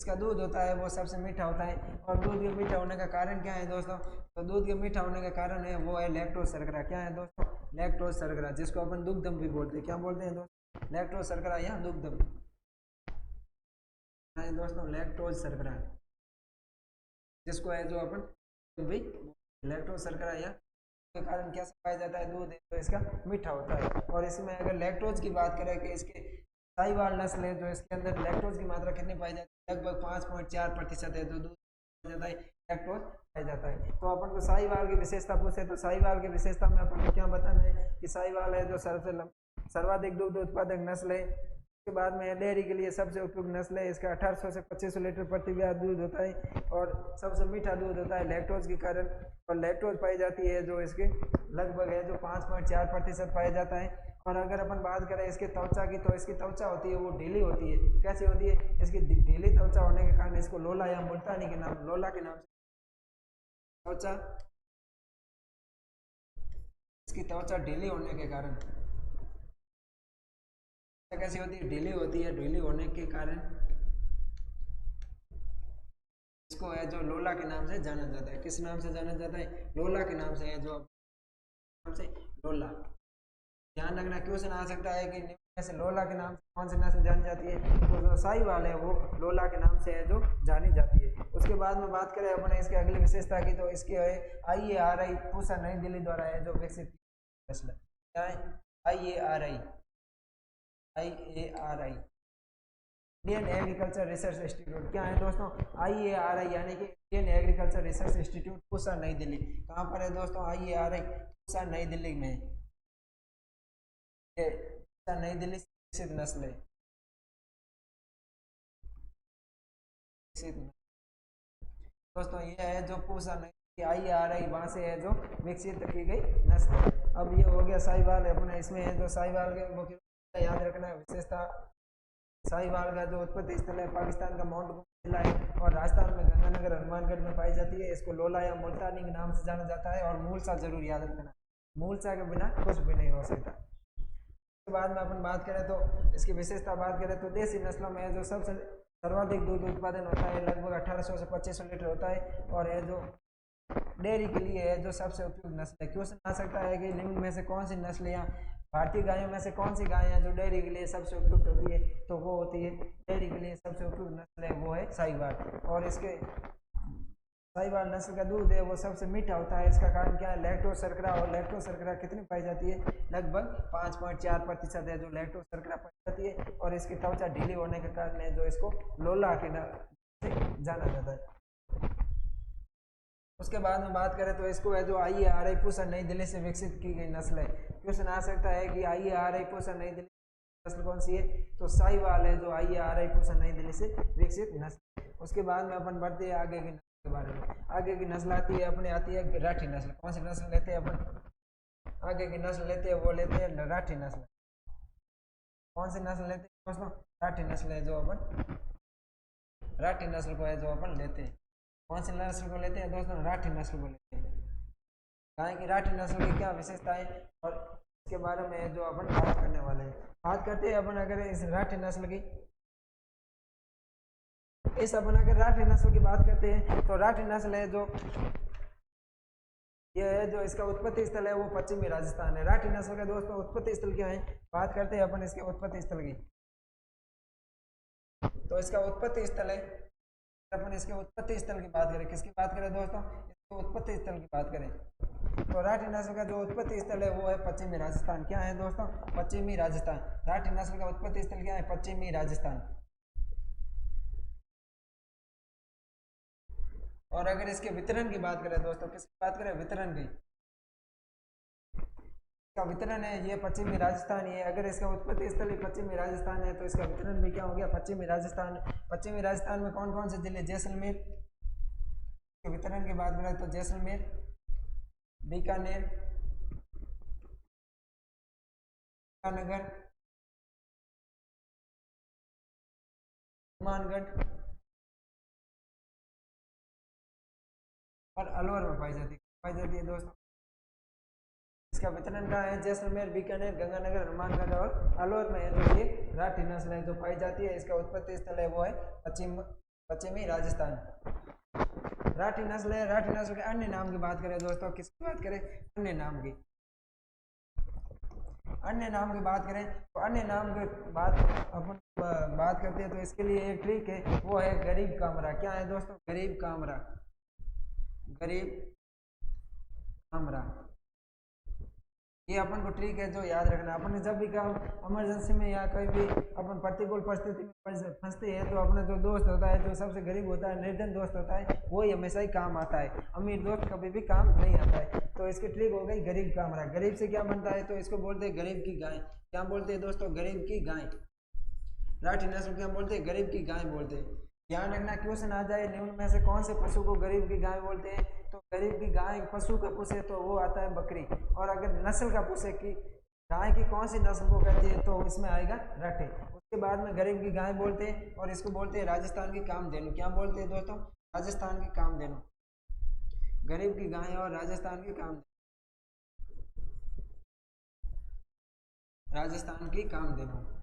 इसका दूध होता है वो सबसे मीठा होता है। और दूध के मीठा होने का कारण क्या है दोस्तों? तो दूध के मीठा होने का कारण है वो है लैक्टोज शर्करा। क्या है दोस्तों? लैक्टोज शर्करा, जिसको अपन दुग्धम भी बोलते हैं। क्या बोलते हैं दोस्तों? लैक्टोज शर्करा या दुग्धम है दोस्तों। लैक्टोज शर्करा जिसको है जो अपन भी लैक्टोज शर्करा या के कारण क्या पाया जाता है? दूध है तो इसका मीठा होता है। और इसमें अगर लैक्टोज की बात करें कि इसके साहिवाल नस्ल है जो इसके अंदर लैक्टोज की मात्रा कितनी पाई जाती है? लगभग 5.4% है जो दूध जाता है लैक्टोज पाया जाता है। तो अपन को साहिवाल की विशेषता पूछे तो साहिवाल की विशेषता में अपन को क्या बताना है कि साहिवाल है जो सर्वाधिक दुग्ध उत्पादक नस्ल है उसके बाद में डेयरी के लिए सबसे उपयुक्त नस्ल है, इसका 1800 से 2500 लीटर प्रति ब्याह दूध होता है और सबसे मीठा दूध होता है लैक्टोज के कारण। और लैक्टोज पाई जाती है जो इसके लगभग है जो 5.4% पाया जाता है। और अगर अपन बात करें इसके त्वचा की, तो इसकी त्वचा होती है वो ढीली होती है। कैसी होती है? इसकी ढीली त्वचा होने के कारण इसको लोला या मुल्तानी के नाम, लोला के नाम से त्वचा, इसकी त्वचा ढीली होने के कारण कैसी होती है? ढीली होती है। ढीली होने के कारण इसको है जो लोला के नाम से जाना जाता है। किस नाम से जाना जाता है? लोला के नाम से है, जो नाम से लोला। ध्यान रखना क्वेश्चन आ सकता है कि निम्न में से लोला के नाम से कौन सी नस्ल जानी जाती है? तो जो साहिवाल है वो लोला के नाम से है जो जानी जाती है। उसके बाद में बात करें अपने इसके अगली विशेषता की, तो इसकी है IARI पूसा नई दिल्ली द्वारा है जो विकसित नस्ल। क्या है? IARI Indian agriculture research institute. क्या है दोस्तों? IARI यानी कि Indian agriculture research institute Pusa नई दिल्ली। कहाँ पर है दोस्तों? IARI पूसा नई दिल्ली में। नई दिल्ली से विकसित नस्ल है। दोस्तों ये है जो पूसा नई IARI वहां से है जो विकसित की गई नस्ल है। अब ये हो गया साहिवाल। अपने इसमें है जो साहिवाल के मुख्य याद रखना है विशेषता। साहिवाल का जो उत्पत्ति स्थल है पाकिस्तान का माउंट आबू जिला है और राजस्थान में गंगानगर हनुमानगढ़ में पाई जाती है। इसको लोला या मुल्तानी के नाम से जाना जाता है। और मूलसा जरूर याद रखना, मूलसा के बिना कुछ भी नहीं हो सकता। उसके बाद में अपन बात करें तो इसकी विशेषता बात करें तो देसी नस्लों में जो सबसे सर्वाधिक दूध उत्पादन होता है लगभग 1800 से 2500 लीटर होता है। और है जो डेयरी के लिए है जो सबसे उपयुक्त नस्ल है। क्वेश्चन आ सकता है कि निम्न में से कौन सी नस्ल या भारतीय गायों में से कौन सी गाय है जो डेयरी के लिए सबसे उपयुक्त होती है? तो वो होती है डेयरी के लिए सबसे उपयुक्त नस्ल है वो है साहिवाल। और इसके साहिवाल नस्ल का दूध है वो सबसे मीठा होता है। इसका कारण क्या है? लैक्टोज शर्करा। और लैक्टोज शर्करा कितनी पाई जाती है? लगभग 5.4% है जो लैक्टोज शर्करा पाई जाती है। और इसकी त्वचा ढीली होने के कारण है जो इसको लोला के नाम से जाना जाता है। उसके बाद में बात करें तो इसको है जो IARI पूसा नई दिल्ली से विकसित की गई नस्ल है। क्वेश्चन आ सकता है कि IARI पूसा नई दिल्ली नस्ल कौन सी है? तो साहिवाल है जो IARI पूसा नई दिल्ली से विकसित नस्ल। उसके बाद में अपन बढ़ते हैं आगे की नस्ल के बारे में। आगे की नस्ल आती है अपने आती है राठी नस्ल। कौन सी नस्ल लेते हैं अपन? आगे की नस्ल लेते हैं वो लेते हैं राठी नस्ल। कौन सी नस्ल लेते हैं दोस्तों? राठी नस्ल है जो अपन राठी नस्ल को है जो अपन लेते हैं। कौन सी नस्ल को लेते हैं दोस्तों? राठी नस्ल को लेते हैं। गाय की राठी नस्ल की क्या विशेषता है और इसके बारे में जो अपन बात करने वाले हैं। बात करते हैं अपन अगर इस राठी नस्ल की, अपन अगर राठी नस्ल की बात करते हैं तो राठी नस्ल है जो ये है जो इसका उत्पत्ति स्थल है वो पश्चिमी राजस्थान है। राठी नस्ल का दोस्तों उत्पत्ति स्थल क्या है? बात करते हैं अपन इसके उत्पत्ति स्थल की। तो इसका उत्पत्ति स्थल है, अपन इसके उत्पत्ति स्थल की बात करें, किसकी बात करें दोस्तों? इसके उत्पत्ति स्थल की बात करें तो राठी नस्ल का जो उत्पत्ति स्थल है वो है पश्चिमी राजस्थान। क्या है दोस्तों? पश्चिमी राजस्थान। राठी नस्ल का उत्पत्ति स्थल क्या है? पश्चिमी राजस्थान। और अगर इसके वितरण की बात करें दोस्तों, किसकी बात करें? वितरण की। इसका वितरण है ये पश्चिमी राजस्थान ही है। अगर इसका उत्पत्ति स्थल ही पश्चिमी राजस्थान है तो इसका वितरण भी क्या हो गया? पश्चिमी राजस्थान। पश्चिमी राजस्थान में कौन कौन से जिले? जैसलमेर। वितरण की बात करें तो जैसलमेर, बीकानेर, नगर, हनुमानगढ़ और अलवर में पाई जाती है दोस्तों। इसका वितरण कहाँ है? जैसलमेर, बीकानेर, गंगानगर, हनुमानगढ़ और अलवर में है जो ये राठी नस्ल है जो पाई जाती है। इसका उत्पत्ति स्थल है वो है पश्चिमी राजस्थान। राठी नस्ल है। राठी नस्ल के अन्य नाम की बात करें दोस्तों, किसकी बात करें? अन्य नाम की। अन्य नाम की बात करें तो अन्य नाम की अपन बात करते हैं तो इसके लिए एक ट्रिक है वो है गरीब कामरा। क्या है दोस्तों? गरीब कामरा। गरीब कामरा ये अपन को ट्रिक है जो याद रखना। अपन जब भी काम इमरजेंसी में या कोई भी अपन प्रतिकूल परिस्थिति में फंसते हैं तो अपना जो दोस्त होता है जो सबसे गरीब होता है, निर्धन दोस्त होता है, वही हमेशा ही काम आता है। अमीर दोस्त कभी भी काम नहीं आता है। तो इसकी ट्रिक हो गई गरीब कामरा। गरीब से क्या बनता है? तो इसको बोलते हैं गरीब की गाय। क्या बोलते हैं दोस्तों? गरीब की गाय। राठी नस्ल क्या बोलते हैं? गरीब की गाय बोलते हैं। ध्यान रखना क्वेश्चन आ जाए निम्न में से कौन से पशु को गरीब की गाय बोलते हैं, तो गरीब की गाय पशु का पूछे तो वो आता है बकरी, और अगर नस्ल का पूछे कि गाय की कौन सी नस्ल को कहती है तो इसमें आएगा राठी। उसके बाद में गरीब की गाय बोलते हैं और इसको बोलते हैं राजस्थान की कामधेनु। क्या बोलते हैं दोस्तों? राजस्थान की कामधेनु। गरीब की गाय और राजस्थान की कामधेनु, राजस्थान की कामधेनु।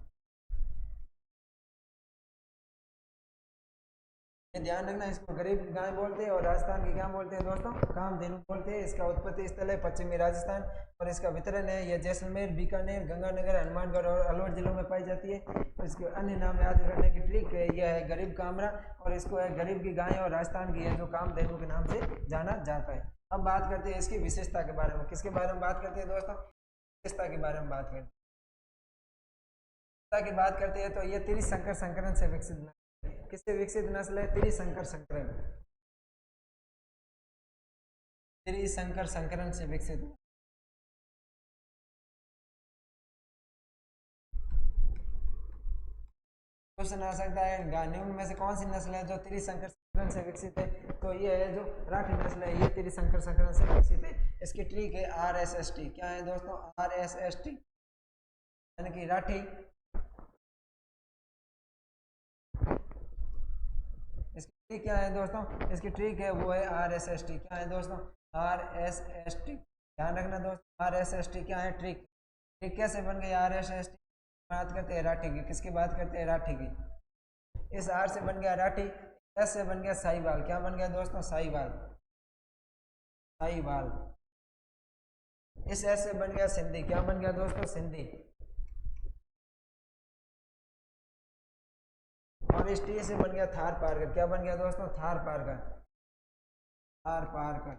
ध्यान रखना, इसको गरीब की गाय बोलते हैं और राजस्थान की क्या बोलते हैं दोस्तों? कामधेनु बोलते हैं। इसका उत्पत्ति स्थल है पश्चिमी राजस्थान और इसका वितरण है यह जैसलमेर, बीकानेर, गंगानगर, हनुमानगढ़ और अलवर जिलों में पाई जाती है। और इसके अन्य नाम याद रखने की ट्रिक है, यह है गरीब कामरा और इसको है गरीब की गाय, और राजस्थान की है जो कामधेनु के नाम से जाना जाता है। अब बात करते हैं इसकी विशेषता के बारे में। किसके बारे में बात करते हैं दोस्तों? विशेषता के बारे में बात करते हैं तो ये त्रिशंकर संकरण से विकसित, किससे विकसित नस्ल है? त्रिशंकर संकरण, त्रिशंकर संकरण से विकसित। क्वेश्चन आ सकता है निम्न में से कौन सी नस्ल है जो त्रिशंकर संकरण से विकसित है, तो ये है जो राठी नस्ल है, ये त्रिशंकर संकरण से विकसित है। इसकी ट्रिक है RSST। क्या है दोस्तों? RSST यानी कि राठी। इसकी ट्रिक क्या है दोस्तों? इसकी ट्रिक है वो है RSST। क्या है दोस्तों? RSST। ध्यान रखना दोस्तों, RSST क्या है? ट्रिक। ट्रिक कैसे बन गई RSST? बात करते हैं राठी की। किसकी बात करते हैं? राठी की। इस R से बन गया राठी, S से बन गया साहिवाल। क्या बन गया दोस्तों? साहिवाल, साहिवाल। इस S से बन गया सिंधी। क्या बन गया दोस्तों? सिंधी। और इस T से बन गया थार पारकर। क्या बन गया दोस्तों? थार पारकर, थार पारकर।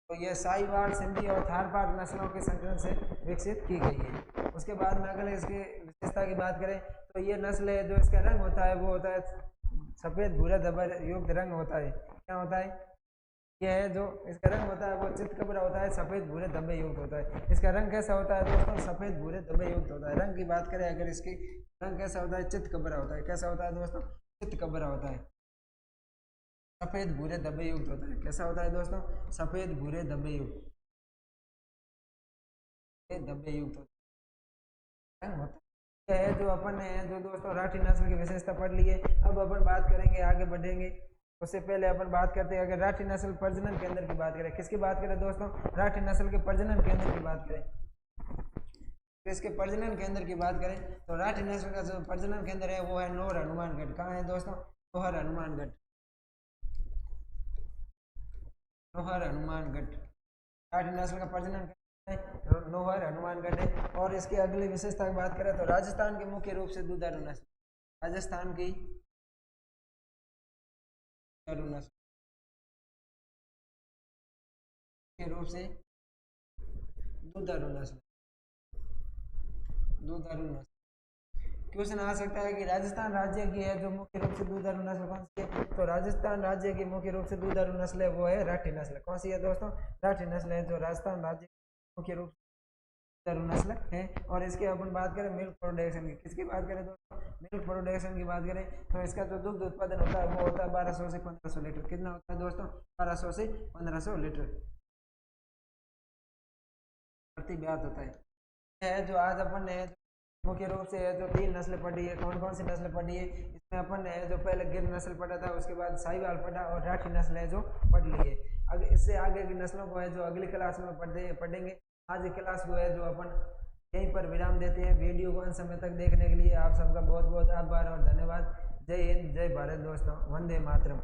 तो ये साहिवाल, सिंधी और थार पार नस्लों के संकलन से विकसित की गई है। उसके बाद में अगर इसकी विशेषता की बात करें तो ये नस्ल है जो इसका रंग होता है वो होता है सफेद भूरा धब्बा युक्त रंग होता है। क्या होता है? यह है जो इसका रंग होता है वो चितकबरा होता है, सफेद भूरे धब्बे युक्त होता है। इसका रंग कैसा होता है दोस्तों? सफेद भूरे धब्बे युक्त होता है। रंग की बात करें अगर इसकी रंग कैसा होता है? चितकबरा होता है। कैसा होता है दोस्तों? चितकबरा होता है, सफेद भूरे धब्बे युक्त होता है। कैसा होता है दोस्तों? सफेद भूरे धब्बे युक्त, धब्बे युक्त होता है। है जो अपन ने जो दोस्तों राठी नस्ल की विशेषता पढ़ ली है। अब अपन बात करेंगे, आगे बढ़ेंगे उससे पहले अपन बात करते हैं अगर राठी नस्ल प्रजनन केंद्र की बात करें। किसकी बात करें दोस्तों? राठी नस्ल के प्रजनन केंद्र की बात करें। तो इसके प्रजनन केंद्र की बात करें तो राठी नस्ल का जो प्रजनन केंद्र है वो है नौहर हनुमानगढ़। कहाँ है दोस्तों? नौहर हनुमानगढ़, नौहर हनुमानगढ़। राठी नस्ल का प्रजनन नौहर हनुमानगढ़ है। और इसकी अगली विशेषता की बात करें तो राजस्थान की मुख्य रूप से दुधारू नस्ल, राजस्थान की दुधारू नस्ल मुख्य रूप से दुधारू नस्ल, दुधारू नस्ल। क्वेश्चन आ सकता है कि राजस्थान राज्य की है जो मुख्य रूप से दुधारू नस्ल कौन सी है, तो राजस्थान राज्य की मुख्य रूप से दुधारू नस्ल है वो है राठी नस्ल। कौन सी है दोस्तों? राठी नस्ल है जो राजस्थान राज्य मुख्य रूप से दुधारू नस्ल है। और इसके अपन बात करें मिल्क प्रोडक्शन की। किसकी बात करें दोस्तों? मिल्क प्रोडक्शन की बात करें तो इसका जो दुग्ध उत्पादन होता है वो होता है 1200 से 1500 लीटर। कितना होता है दोस्तों? 1200 से 1500 लीटर प्रति ब्यात होता है। जो आज अपन ने मुख्य रूप से जो 3 नस्लें पढ़ी है, कौन कौन सी नस्लें पढ़ी है? इसमें अपन ने जो पहले गिर नस्ल पढ़ा था, उसके बाद साहिवाल पढ़ा और राठी नस्ल है जो पढ़ ली है। अगर इससे आगे की नस्लों को है जो अगली क्लास में पढ़ेंगे। आज की क्लास को है जो अपन यहीं पर विराम देते हैं। वीडियो को अंत समय तक देखने के लिए आप सबका बहुत बहुत आभार और धन्यवाद। जय हिंद, जय भारत दोस्तों, वंदे मातरम।